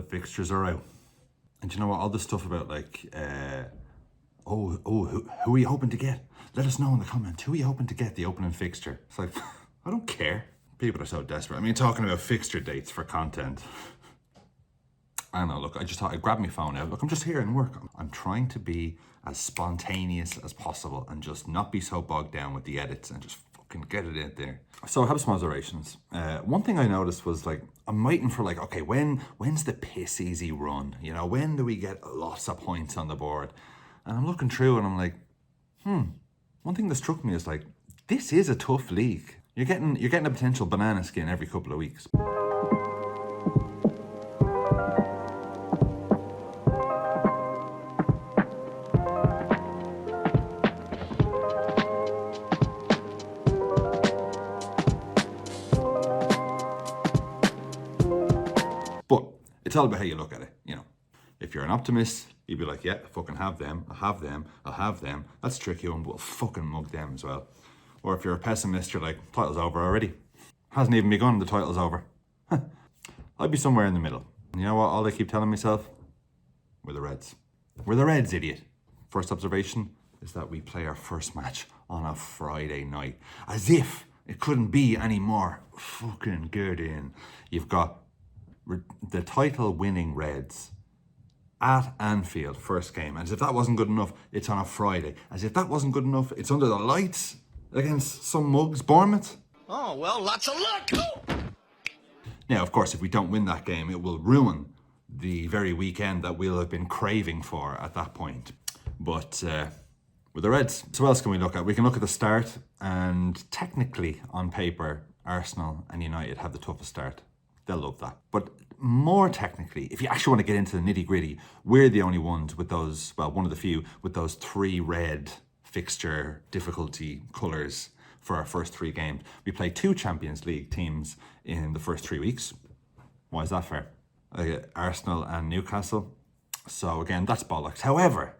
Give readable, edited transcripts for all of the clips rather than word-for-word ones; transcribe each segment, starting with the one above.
fixtures are out. And you know what? All this stuff about like, who are you hoping to get? Let us know in the comments. Who are you hoping to get the opening fixture? It's like, I don't care. People are so desperate. I mean, talking about fixture dates for content. I don't know, look, I just thought I'd grab my phone out. Look, I'm just here and work. I'm trying to be as spontaneous as possible and just not be so bogged down with the edits and just fucking get it in there. So I have some observations. One thing I noticed was like, I'm waiting for like, okay, when's the piss easy run? You know, when do we get lots of points on the board? And I'm looking through and I'm like, one thing that struck me is like, this is a tough league. You're getting a potential banana skin every couple of weeks. But it's all about how you look at it, you know. If you're an optimist, you'd be like, yeah, I fucking have them, I'll have them, I'll have them. That's a tricky one, but we'll fucking mug them as well. Or if you're a pessimist, you're like, title's over already. Hasn't even begun, the title's over. I'd be somewhere in the middle. And you know what, all I keep telling myself? We're the Reds. We're the Reds, idiot. First observation is that we play our first match on a Friday night. As if it couldn't be any more fucking good in. You've got the title winning Reds at Anfield, first game. And as if that wasn't good enough, it's on a Friday. As if that wasn't good enough, it's under the lights against some mugs, Bournemouth. Oh, well, lots of luck. Now, of course, if we don't win that game, it will ruin the very weekend that we'll have been craving for at that point. But with the Reds, so what else can we look at? We can look at the start, and technically, on paper, Arsenal and United have the toughest start. They'll love that. But more technically, if you actually want to get into the nitty gritty, we're the only ones with those, well, one of the few, with those 3 red fixture difficulty colours for our first 3 games. We play 2 Champions League teams in the first 3 weeks. Why is that fair? Arsenal and Newcastle. So again, that's bollocks. However,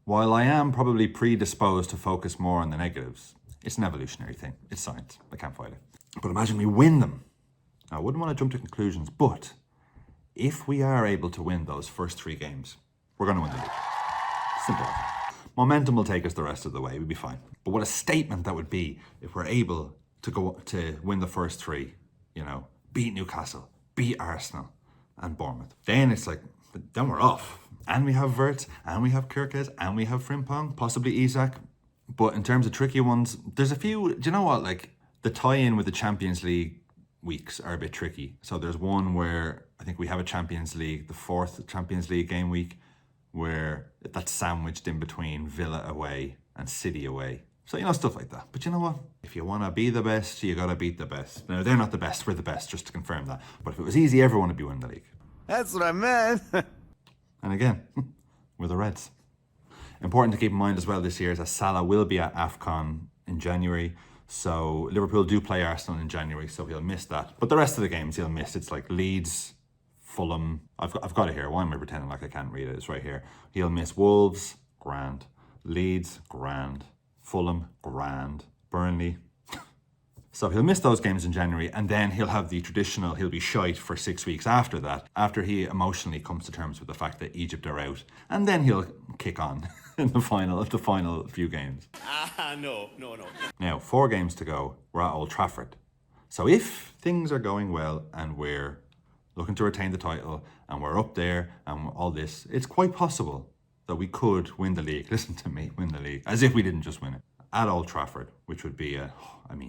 while I am probably predisposed to focus more on the negatives, it's an evolutionary thing. It's science. I can't fight it. But imagine we win them. Now, I wouldn't want to jump to conclusions, but if we are able to win those first 3 games, we're going to win the league. Simple. Momentum will take us the rest of the way. We'll be fine. But what a statement that would be if we're able to go to win the first 3, you know, beat Newcastle, beat Arsenal and Bournemouth. Then it's like, then we're off. And we have Wirtz, and we have Kirkes, and we have Frimpong, possibly Isak. But in terms of tricky ones, there's a few, do you know what, like the tie-in with the Champions League weeks are a bit tricky. So there's one where I think we have a Champions League, the 4th Champions League game week, where that's sandwiched in between Villa away and City away. So, you know, stuff like that. But you know what? If you want to be the best, you got to beat the best. Now, they're not the best, we're the best, just to confirm that. But if it was easy, everyone would be winning the league. That's what I meant. And again, we're the Reds. Important to keep in mind as well this year is that Salah will be at AFCON in January. So Liverpool do play Arsenal in January, so he'll miss that. But the rest of the games he'll miss. It's like Leeds, Fulham. I've got it here. Why am I pretending like I can't read it? It's right here. He'll miss Wolves, grand. Leeds, grand. Fulham, grand. Burnley. So he'll miss those games in January, and then he'll have the traditional, he'll be shite for 6 weeks after that, after he emotionally comes to terms with the fact that Egypt are out. And then he'll kick on in the final few games. No. Now, 4 games to go. We're at Old Trafford. So if things are going well and we're looking to retain the title and we're up there and all this, it's quite possible that we could win the league. Listen to me, win the league. As if we didn't just win it. At Old Trafford, which would be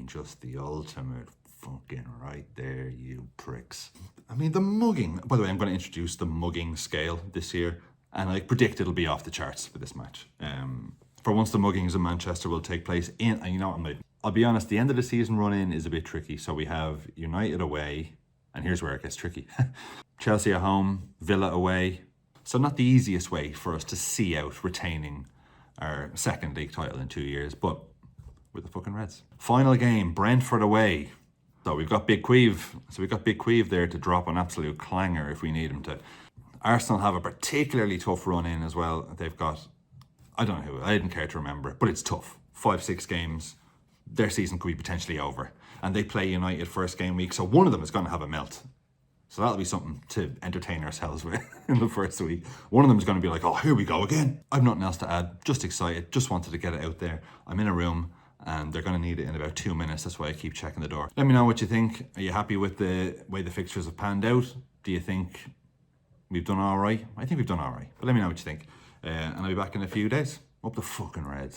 just the ultimate fucking right there, you pricks. I mean, the mugging. By the way, I'm going to introduce the mugging scale this year, and I predict it'll be off the charts for this match. For once, the muggings in Manchester will take place in, and you know what, I'll be honest, the end of the season run-in is a bit tricky. So we have United away, and here's where it gets tricky. Chelsea at home, Villa away. So not the easiest way for us to see out retaining our second league title in 2 years, but we're the fucking Reds. Final game, Brentford away. So we've got Big Queeve there to drop an absolute clanger if we need him to. Arsenal have a particularly tough run in as well. They've got, I don't know who, I didn't care to remember, but it's tough. 5-6 games, their season could be potentially over. And they play United first game week, so one of them is going to have a melt. So that'll be something to entertain ourselves with in the first week. One of them is going to be like, oh, here we go again. I've nothing else to add. Just excited. Just wanted to get it out there. I'm in a room and they're going to need it in about 2 minutes. That's why I keep checking the door. Let me know what you think. Are you happy with the way the fixtures have panned out? Do you think we've done all right? I think we've done all right. But let me know what you think. And I'll be back in a few days. Up the fucking Reds.